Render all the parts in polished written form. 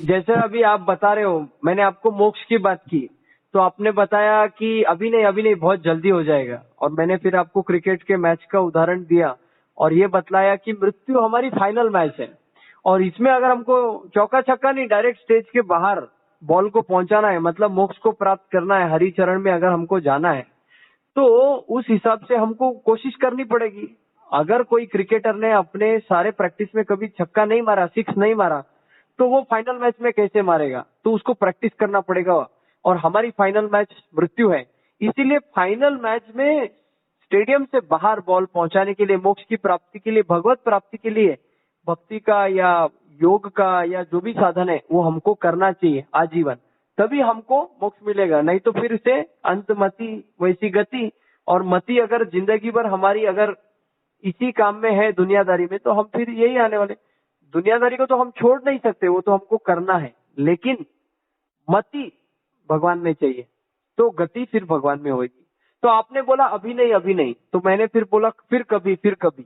जैसे अभी आप बता रहे हो, मैंने आपको मोक्ष की बात की, तो आपने बताया कि अभी नहीं बहुत जल्दी हो जाएगा, और मैंने फिर आपको क्रिकेट के मैच का उदाहरण दिया और ये बतलाया कि मृत्यु हमारी फाइनल मैच है, और इसमें अगर हमको चौका छक्का नहीं, डायरेक्ट स्टेज के बाहर बॉल को पहुंचाना है, मतलब मोक्ष को प्राप्त करना है, हरि चरण में अगर हमको जाना है, तो उस हिसाब से हमको कोशिश करनी पड़ेगी। अगर कोई क्रिकेटर ने अपने सारे प्रैक्टिस में कभी छक्का नहीं मारा, सिक्स नहीं मारा, तो वो फाइनल मैच में कैसे मारेगा? तो उसको प्रैक्टिस करना पड़ेगा, और हमारी फाइनल मैच मृत्यु है। इसीलिए फाइनल मैच में स्टेडियम से बाहर बॉल पहुंचाने के लिए, मोक्ष की प्राप्ति के लिए, भगवत प्राप्ति के लिए भक्ति का या योग का या जो भी साधन है वो हमको करना चाहिए आजीवन, तभी हमको मोक्ष मिलेगा। नहीं तो फिर से अंतमति वैसी गति, और मति अगर जिंदगी भर हमारी अगर इसी काम में है दुनियादारी में, तो हम फिर यही आने वाले। दुनियादारी को तो हम छोड़ नहीं सकते, वो तो हमको करना है, लेकिन मति भगवान में चाहिए, तो गति फिर भगवान में होगी। तो आपने बोला अभी नहीं, तो मैंने फिर बोला फिर कभी, फिर कभी।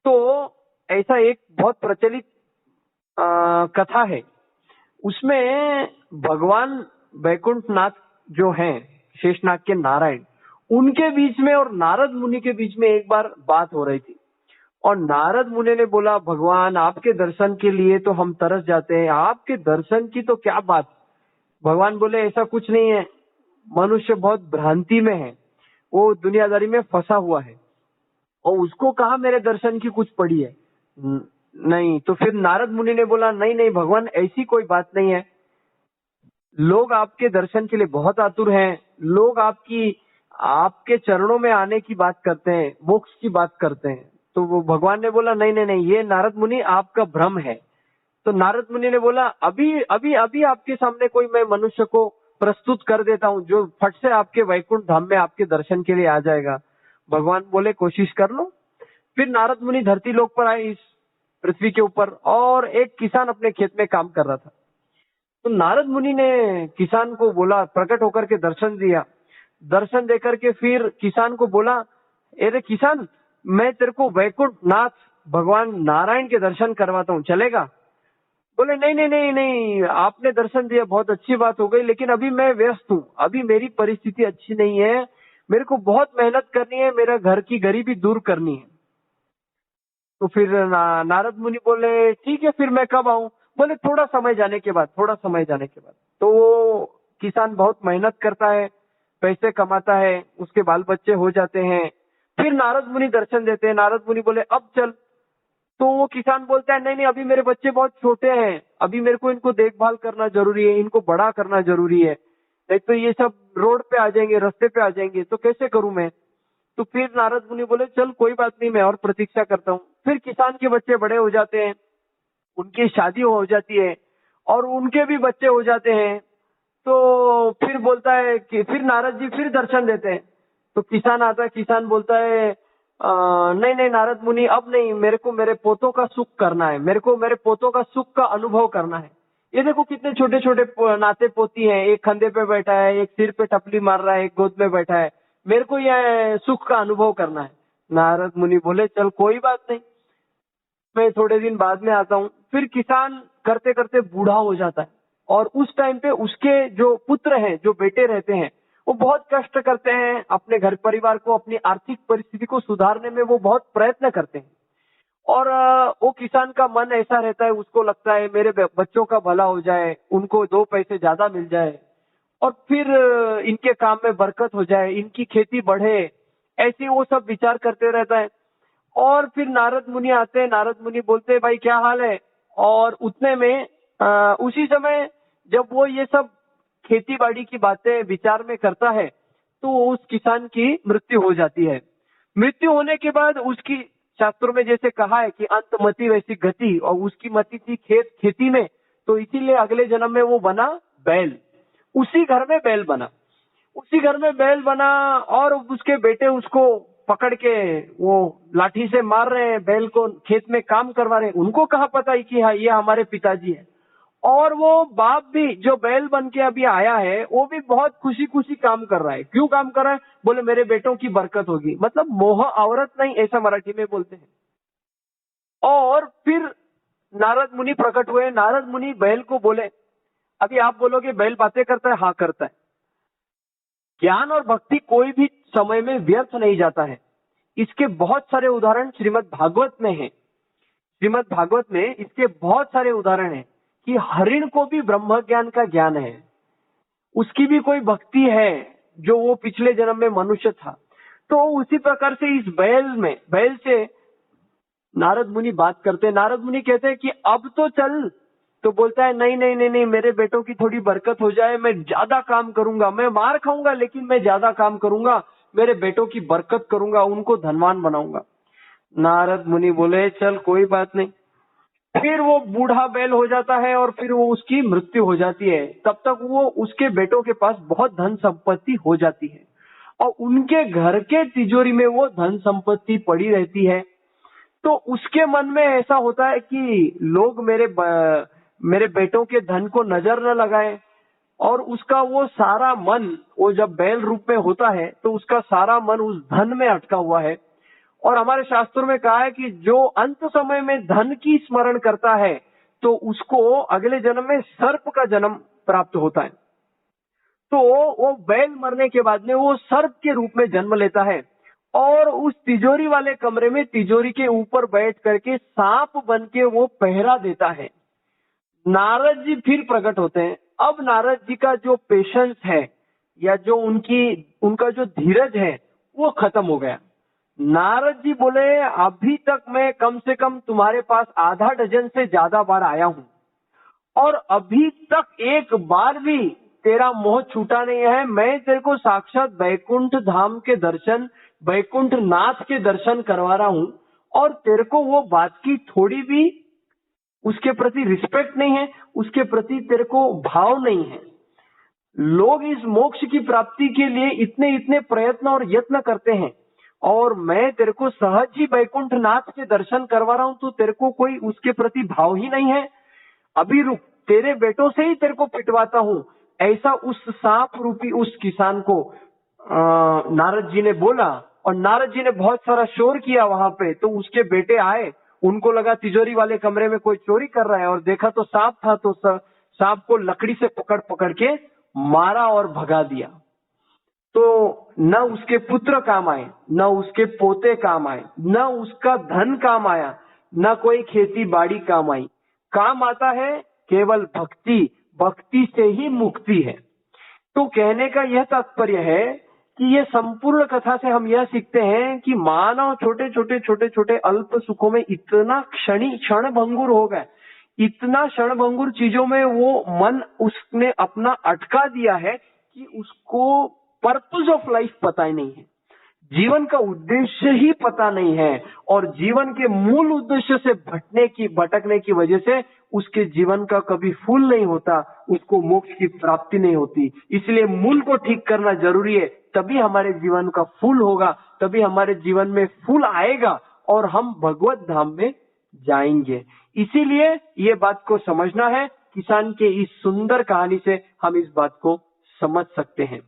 तो ऐसा एक बहुत प्रचलित कथा है, उसमें भगवान वैकुंठ नाथ जो हैं, शेषनाग के नारायण, उनके बीच में और नारद मुनि के बीच में एक बार बात हो रही थी, और नारद मुनि ने बोला, भगवान आपके दर्शन के लिए तो हम तरस जाते हैं, आपके दर्शन की तो क्या बात। भगवान बोले, ऐसा कुछ नहीं है, मनुष्य बहुत भ्रांति में है, वो दुनियादारी में फंसा हुआ है, और उसको कहा मेरे दर्शन की कुछ पड़ी है। नहीं। तो फिर नारद मुनि ने बोला, नहीं नहीं भगवान, ऐसी कोई बात नहीं है, लोग आपके दर्शन के लिए बहुत आतुर हैं, लोग आपके चरणों में आने की बात करते हैं, मोक्ष की बात करते हैं। तो वो भगवान ने बोला, नहीं नहीं नहीं, ये नारद मुनि आपका भ्रम है। तो नारद मुनि ने बोला, अभी अभी अभी आपके सामने कोई मैं मनुष्य को प्रस्तुत कर देता हूँ जो फट से आपके वैकुंठ धाम में आपके दर्शन के लिए आ जाएगा। भगवान बोले, कोशिश कर लो। फिर नारद मुनि धरती लोक पर आए, इस पृथ्वी के ऊपर, और एक किसान अपने खेत में काम कर रहा था। तो नारद मुनि ने किसान को बोला, प्रकट होकर के दर्शन दिया। दर्शन देकर के फिर किसान को बोला, अरे किसान, मैं तेरे को वैकुंठ नाथ भगवान नारायण के दर्शन करवाता हूँ, चलेगा? बोले, नहीं नहीं नहीं नहीं, आपने दर्शन दिया, बहुत अच्छी बात हो गई, लेकिन अभी मैं व्यस्त हूँ, अभी मेरी परिस्थिति अच्छी नहीं है, मेरे को बहुत मेहनत करनी है, मेरा घर की गरीबी दूर करनी है। तो फिर नारद मुनि बोले, ठीक है, फिर मैं कब आऊं? बोले, थोड़ा समय जाने के बाद, थोड़ा समय जाने के बाद। तो वो किसान बहुत मेहनत करता है, पैसे कमाता है, उसके बाल बच्चे हो जाते हैं, फिर नारद मुनि दर्शन देते हैं। नारद मुनि बोले, अब चल। तो वो किसान बोलता है, नहीं नहीं, अभी मेरे बच्चे बहुत छोटे हैं, अभी मेरे को इनको देखभाल करना जरूरी है, इनको बड़ा करना जरूरी है, नहीं तो ये सब रोड पे आ जाएंगे, रास्ते पे आ जाएंगे, तो कैसे करूं मैं? तो फिर नारद मुनि बोले, चल कोई बात नहीं, मैं और प्रतीक्षा करता हूँ। फिर किसान के बच्चे बड़े हो जाते हैं, उनकी शादी हो जाती है, और उनके भी बच्चे हो जाते हैं। तो फिर बोलता है कि फिर नारद जी फिर दर्शन देते हैं। तो किसान आता है, किसान बोलता है, नहीं नहीं नारद मुनि, अब नहीं, मेरे को मेरे पोतों का सुख करना है, मेरे को मेरे पोतों का सुख का अनुभव करना है। ये देखो कितने छोटे छोटे नाते पोती हैं, एक कंधे पे बैठा है, एक सिर पे टपली मार रहा है, एक गोद में बैठा है, मेरे को यह सुख का अनुभव करना है। नारद मुनि बोले, चल कोई बात नहीं, मैं थोड़े दिन बाद में आता हूँ। फिर किसान करते करते बूढ़ा हो जाता है, और उस टाइम पे उसके जो पुत्र हैं, जो बेटे रहते हैं, वो बहुत कष्ट करते हैं, अपने घर परिवार को, अपनी आर्थिक परिस्थिति को सुधारने में वो बहुत प्रयत्न करते हैं। और वो किसान का मन ऐसा रहता है, उसको लगता है मेरे बच्चों का भला हो जाए, उनको दो पैसे ज्यादा मिल जाए, और फिर इनके काम में बरकत हो जाए, इनकी खेती बढ़े, ऐसे वो सब विचार करते रहता है। और फिर नारद मुनि आते हैं, नारद मुनि बोलते हैं, भाई क्या हाल है? और उतने में उसी समय जब वो ये सब खेती बाड़ी की बातें विचार में करता है, तो उस किसान की मृत्यु हो जाती है। मृत्यु होने के बाद उसकी, शास्त्रों में जैसे कहा है कि अंतमति वैसी गति, और उसकी मति थी खेती में, तो इसीलिए अगले जन्म में वो बना बैल, उसी घर में बैल बना, उसी घर में बैल बना। और उसके बेटे उसको पकड़ के वो लाठी से मार रहे हैं, बैल को खेत में काम करवा रहे हैं, उनको कहाँ पता है कि हाँ ये हमारे पिताजी है। और वो बाप भी जो बैल बन के अभी आया है, वो भी बहुत खुशी खुशी काम कर रहा है। क्यों काम कर रहा है? बोले मेरे बेटों की बरकत होगी, मतलब मोह औरत नहीं, ऐसा मराठी में बोलते हैं। और फिर नारद मुनि प्रकट हुए। नारद मुनि बैल को बोले, अभी आप बोलोगे बैल बातें करता है, हाँ करता है। ज्ञान और भक्ति कोई भी समय में व्यर्थ नहीं जाता है। इसके बहुत सारे उदाहरण श्रीमद् भागवत में हैं। श्रीमद् भागवत में इसके बहुत सारे उदाहरण हैं कि हरिण को भी ब्रह्म ज्ञान का ज्ञान है, उसकी भी कोई भक्ति है, जो वो पिछले जन्म में मनुष्य था। तो उसी प्रकार से इस बैल से नारद मुनि बात करते। नारद मुनि कहते हैं कि अब तो चल। तो बोलता है, नहीं नहीं नहीं नहीं, मेरे बेटों की थोड़ी बरकत हो जाए, मैं ज्यादा काम करूंगा, मैं मार खाऊंगा लेकिन मैं ज्यादा काम करूंगा, मेरे बेटों की बरकत करूंगा, उनको धनवान बनाऊंगा। नारद मुनि बोले, चल कोई बात नहीं। फिर वो बूढ़ा बैल हो जाता है और फिर वो उसकी मृत्यु हो जाती है। तब तक वो उसके बेटों के पास बहुत धन संपत्ति हो जाती है और उनके घर के तिजोरी में वो धन संपत्ति पड़ी रहती है। तो उसके मन में ऐसा होता है कि लोग मेरे बेटों के धन को नजर न लगाए, और उसका वो सारा मन, वो जब बैल रूप में होता है तो उसका सारा मन उस धन में अटका हुआ है। और हमारे शास्त्रों में कहा है कि जो अंत समय में धन की स्मरण करता है तो उसको अगले जन्म में सर्प का जन्म प्राप्त होता है। तो वो बैल मरने के बाद में वो सर्प के रूप में जन्म लेता है और उस तिजोरी वाले कमरे में तिजोरी के ऊपर बैठ करके सांप बन के वो पहरा देता है। नारद जी फिर प्रकट होते हैं। अब नारद जी का जो पेशेंस है या जो उनका जो धीरज है वो खत्म हो गया। नारद जी बोले, अभी तक मैं कम से कम तुम्हारे पास आधा डजन से ज्यादा बार आया हूं और अभी तक एक बार भी तेरा मोह छूटा नहीं है। मैं तेरे को साक्षात बैकुंठ धाम के दर्शन, बैकुंठ नाथ के दर्शन करवा रहा हूं और तेरे को वो बात की थोड़ी भी उसके प्रति रिस्पेक्ट नहीं है, उसके प्रति तेरे को भाव नहीं है। लोग इस मोक्ष की प्राप्ति के लिए इतने इतने प्रयत्न और यत्न करते हैं और मैं तेरे को सहज ही बैकुंठ नाथ के दर्शन करवा रहा हूं, तो तेरे को कोई उसके प्रति भाव ही नहीं है। अभी रुक, तेरे बेटों से ही तेरे को पिटवाता हूं। ऐसा उस सांप रूपी उस किसान को नारद जी ने बोला और नारद जी ने बहुत सारा शोर किया वहां पे। तो उसके बेटे आए, उनको लगा तिजोरी वाले कमरे में कोई चोरी कर रहा है और देखा तो सांप था। तो सांप को लकड़ी से पकड़ पकड़ के मारा और भगा दिया। तो न उसके पुत्र काम आए, न उसके पोते काम आए, न उसका धन काम आया, न कोई खेती बाड़ी काम आई। काम आता है केवल भक्ति, भक्ति से ही मुक्ति है। तो कहने का यह तात्पर्य है कि ये संपूर्ण कथा से हम यह सीखते हैं कि मानव छोटे छोटे अल्प सुखों में इतना क्षणभंगुर हो गए, इतना क्षणभंगुर चीजों में वो मन उसने अपना अटका दिया है कि उसको पर्पस ऑफ लाइफ पता ही नहीं है, जीवन का उद्देश्य ही पता नहीं है। और जीवन के मूल उद्देश्य से भटकने की वजह से उसके जीवन का कभी फूल नहीं होता, उसको मोक्ष की प्राप्ति नहीं होती। इसलिए मूल को ठीक करना जरूरी है, तभी हमारे जीवन का फूल होगा, तभी हमारे जीवन में फूल आएगा और हम भगवत धाम में जाएंगे। इसीलिए ये बात को समझना है। किसान के इस सुंदर कहानी से हम इस बात को समझ सकते हैं।